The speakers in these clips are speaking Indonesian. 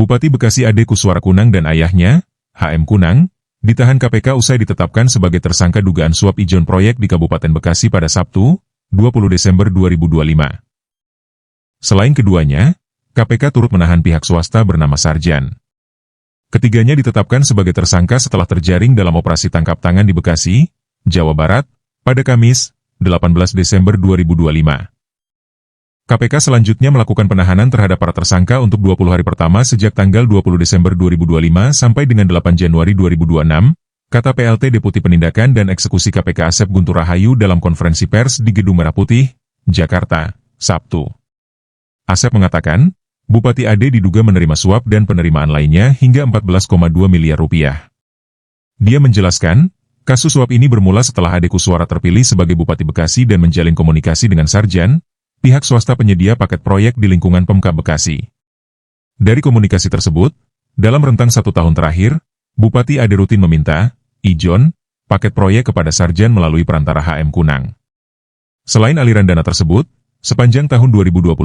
Bupati Bekasi Ade Kuswara Kunang dan ayahnya, HM Kunang, ditahan KPK usai ditetapkan sebagai tersangka dugaan suap ijon proyek di Kabupaten Bekasi pada Sabtu, 20 Desember 2025. Selain keduanya, KPK turut menahan pihak swasta bernama Sarjan. Ketiganya ditetapkan sebagai tersangka setelah terjaring dalam operasi tangkap tangan di Bekasi, Jawa Barat, pada Kamis, 18 Desember 2025. KPK selanjutnya melakukan penahanan terhadap para tersangka untuk 20 hari pertama sejak tanggal 20 Desember 2025 sampai dengan 8 Januari 2026, kata PLT Deputi Penindakan dan Eksekusi KPK Asep Guntur Rahayu dalam konferensi pers di Gedung Merah Putih, Jakarta, Sabtu. Asep mengatakan, Bupati Ade diduga menerima suap dan penerimaan lainnya hingga 14,2 miliar rupiah. Dia menjelaskan, kasus suap ini bermula setelah Ade Kuswara terpilih sebagai Bupati Bekasi dan menjalin komunikasi dengan Sarjan, pihak swasta penyedia paket proyek di lingkungan Pemkab Bekasi. Dari komunikasi tersebut, dalam rentang 1 tahun terakhir, Bupati Ade rutin meminta, ijon, paket proyek kepada Sarjan melalui perantara HM Kunang. Selain aliran dana tersebut, sepanjang tahun 2025,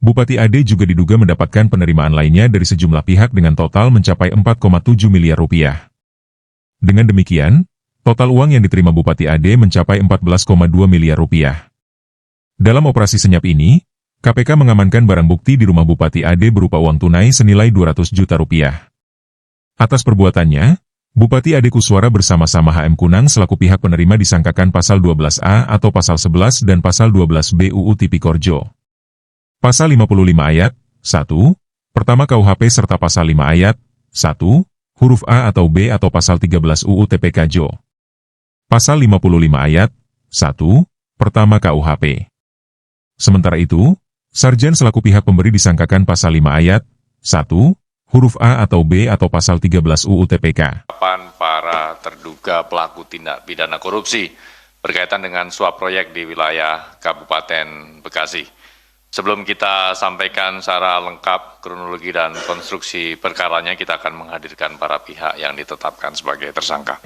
Bupati Ade juga diduga mendapatkan penerimaan lainnya dari sejumlah pihak dengan total mencapai 4,7 miliar rupiah. Dengan demikian, total uang yang diterima Bupati Ade mencapai 14,2 miliar rupiah. Dalam operasi senyap ini, KPK mengamankan barang bukti di rumah Bupati Ade berupa uang tunai senilai 200 juta rupiah. Atas perbuatannya, Bupati Ade Kuswara bersama-sama HM Kunang selaku pihak penerima disangkakan Pasal 12A atau Pasal 11 dan Pasal 12B UU Tipikorjo. Pasal 55 Ayat 1, Pertama KUHP serta Pasal 5 Ayat 1, huruf A atau B atau Pasal 13 UU TPKJO. Pasal 55 Ayat 1, Pertama KUHP. Sementara itu, Sarjan selaku pihak pemberi disangkakan Pasal 5 Ayat 1, huruf A atau B atau Pasal 13 UU TPK. Para terduga pelaku tindak pidana korupsi berkaitan dengan suap proyek di wilayah Kabupaten Bekasi. Sebelum kita sampaikan secara lengkap kronologi dan konstruksi perkaranya, kita akan menghadirkan para pihak yang ditetapkan sebagai tersangka.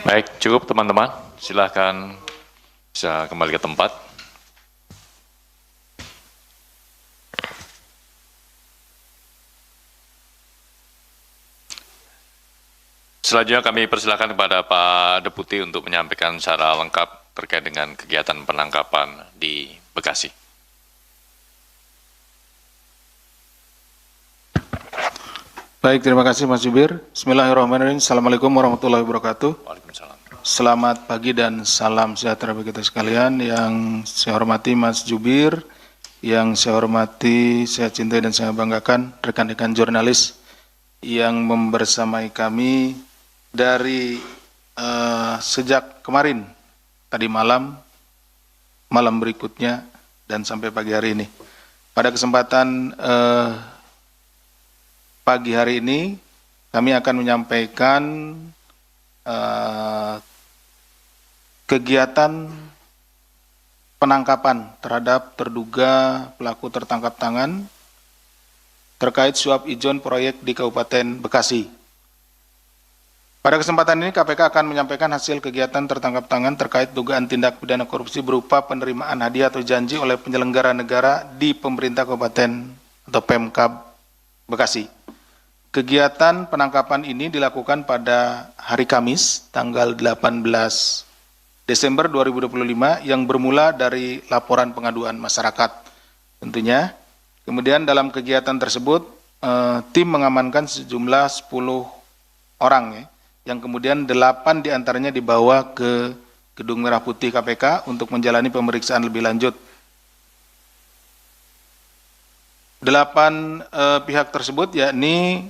Baik, cukup teman-teman. Silakan bisa kembali ke tempat. Selanjutnya kami persilakan kepada Pak Deputi untuk menyampaikan secara lengkap terkait dengan kegiatan penangkapan di Bekasi. Baik, terima kasih Mas Jubir. Bismillahirrahmanirrahim. Assalamualaikum warahmatullahi wabarakatuh. Waalaikumsalam. Selamat pagi dan salam sejahtera bagi kita sekalian. Yang saya hormati Mas Jubir, yang saya hormati, saya cintai dan saya banggakan rekan-rekan jurnalis yang membersamai kami dari sejak kemarin, tadi malam berikutnya, dan sampai pagi hari ini. Pada kesempatan pagi hari ini, kami akan menyampaikan kegiatan penangkapan terhadap terduga pelaku tertangkap tangan terkait suap ijon proyek di Kabupaten Bekasi. Pada kesempatan ini, KPK akan menyampaikan hasil kegiatan tertangkap tangan terkait dugaan tindak pidana korupsi berupa penerimaan hadiah atau janji oleh penyelenggara negara di pemerintah Kabupaten atau Pemkab Bekasi. Kegiatan penangkapan ini dilakukan pada hari Kamis, tanggal 18 Desember 2025, yang bermula dari laporan pengaduan masyarakat tentunya. Kemudian dalam kegiatan tersebut, tim mengamankan sejumlah 10 orang, yang kemudian 8 diantaranya dibawa ke Gedung Merah Putih KPK untuk menjalani pemeriksaan lebih lanjut. 8 pihak tersebut yakni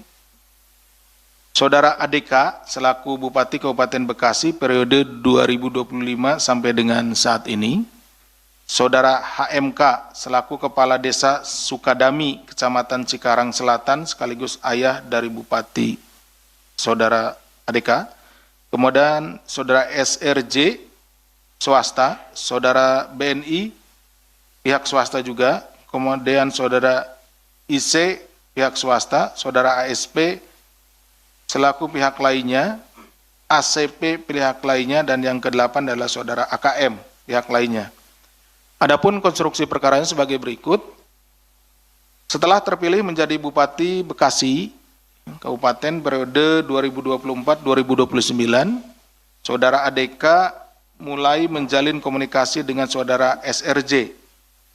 Saudara ADK selaku Bupati Kabupaten Bekasi periode 2025 sampai dengan saat ini, Saudara HMK selaku Kepala Desa Sukadami, Kecamatan Cikarang Selatan sekaligus ayah dari Bupati Saudara ADK, kemudian Saudara SRJ swasta, Saudara BNI pihak swasta juga, kemudian Saudara IC pihak swasta, Saudara ASP selaku pihak lainnya, ACP pihak lainnya, dan yang ke-8 adalah Saudara AKM pihak lainnya. Adapun konstruksi perkaranya sebagai berikut. Setelah terpilih menjadi Bupati Bekasi Kabupaten periode 2024-2029, Saudara ADK mulai menjalin komunikasi dengan Saudara SRJ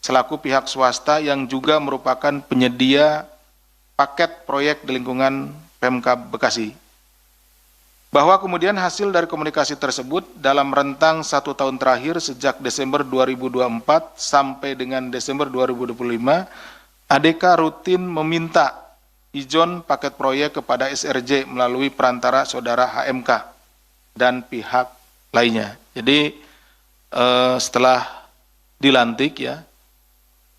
selaku pihak swasta yang juga merupakan penyedia paket proyek di lingkungan Pemkab Bekasi. Bahwa kemudian hasil dari komunikasi tersebut dalam rentang 1 tahun terakhir sejak Desember 2024 sampai dengan Desember 2025, ADK rutin meminta izin paket proyek kepada SRJ melalui perantara Saudara HMK dan pihak lainnya. Jadi setelah dilantik ya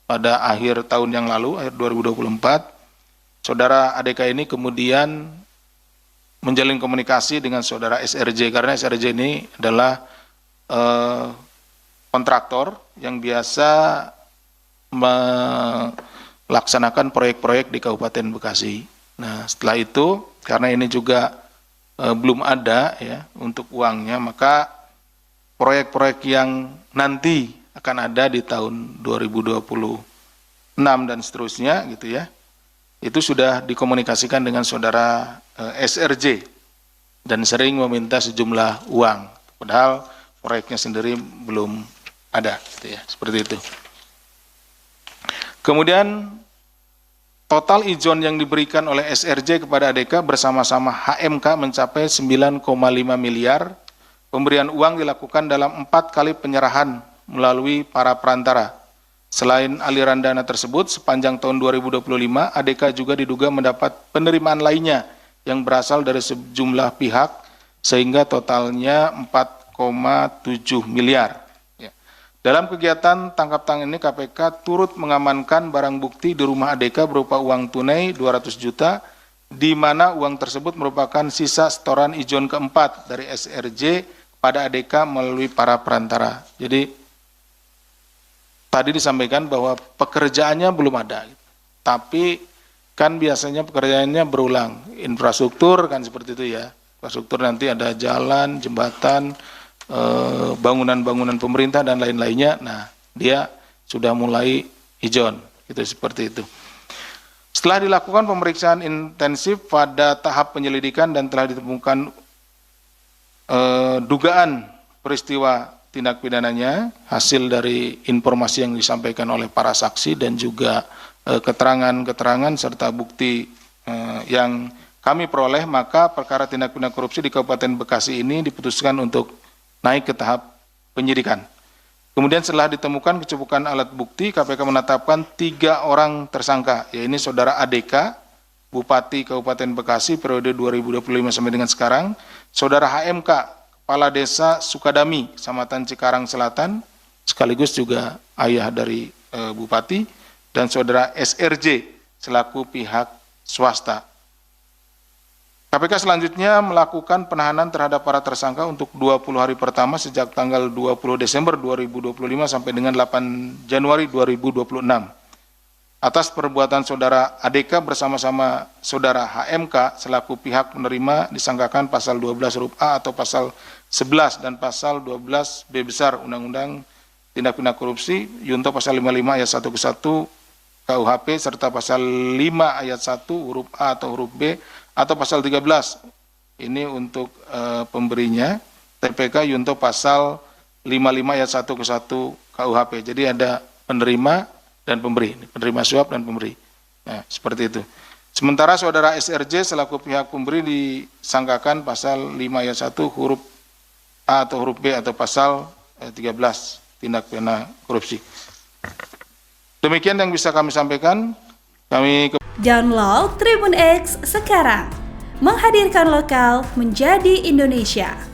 pada akhir tahun yang lalu, akhir 2024, Saudara ADK ini kemudian menjalin komunikasi dengan Saudara SRJ, karena SRJ ini adalah kontraktor yang biasa melaksanakan proyek-proyek di Kabupaten Bekasi. Nah, setelah itu, karena ini juga belum ada ya untuk uangnya, maka proyek-proyek yang nanti akan ada di tahun 2026 dan seterusnya gitu ya, itu sudah dikomunikasikan dengan Saudara SRJ dan sering meminta sejumlah uang, padahal proyeknya sendiri belum ada, gitu ya, seperti itu. Kemudian total izin yang diberikan oleh SRJ kepada ADK bersama-sama HMK mencapai 9,5 miliar. Pemberian uang dilakukan dalam 4 kali penyerahan melalui para perantara. Selain aliran dana tersebut, sepanjang tahun 2025, ADK juga diduga mendapat penerimaan lainnya yang berasal dari sejumlah pihak, sehingga totalnya 4,7 miliar. Ya. Dalam kegiatan tangkap tangan ini, KPK turut mengamankan barang bukti di rumah ADK berupa uang tunai 200 juta, di mana uang tersebut merupakan sisa setoran izin keempat dari SRJ pada ADK melalui para perantara. Jadi, tadi disampaikan bahwa pekerjaannya belum ada, tapi kan biasanya pekerjaannya berulang. Infrastruktur kan seperti itu ya, infrastruktur nanti ada jalan, jembatan, bangunan-bangunan pemerintah dan lain-lainnya. Nah, dia sudah mulai izin, gitu seperti itu. Setelah dilakukan pemeriksaan intensif pada tahap penyelidikan dan telah ditemukan dugaan peristiwa tindak pidananya, hasil dari informasi yang disampaikan oleh para saksi dan juga keterangan-keterangan serta bukti yang kami peroleh, maka perkara tindak pidana korupsi di Kabupaten Bekasi ini diputuskan untuk naik ke tahap penyidikan. Kemudian setelah ditemukan kecukupan alat bukti, KPK menetapkan 3 orang tersangka, yaitu Saudara ADK, Bupati Kabupaten Bekasi periode 2025 sampai dengan sekarang, Saudara HMK, Kepala Desa Sukadami, Kecamatan Cikarang Selatan, sekaligus juga ayah dari Bupati, dan Saudara SRJ selaku pihak swasta. KPK selanjutnya melakukan penahanan terhadap para tersangka untuk 20 hari pertama sejak tanggal 20 Desember 2025 sampai dengan 8 Januari 2026. Atas perbuatan Saudara ADK bersama-sama Saudara HMK selaku pihak penerima disangkakan pasal 12 huruf A atau pasal 11 dan pasal 12 B besar Undang-Undang Tindak Pidana Korupsi, Yunto pasal 55 ayat 1 ke 1 KUHP serta pasal 5 ayat 1 huruf A atau huruf B atau pasal 13. Ini untuk pemberinya, TPK Yunto pasal 55 ayat 1 ke 1 KUHP. Jadi ada penerima dan pemberi, penerima suap dan pemberi. Nah, seperti itu. Sementara saudara SRJ selaku pihak pemberi disangkakan pasal 5 ayat 1 huruf A atau huruf B atau pasal 13 tindak pidana korupsi. Demikian yang bisa kami sampaikan. Download Tribun X sekarang, menghadirkan lokal menjadi Indonesia.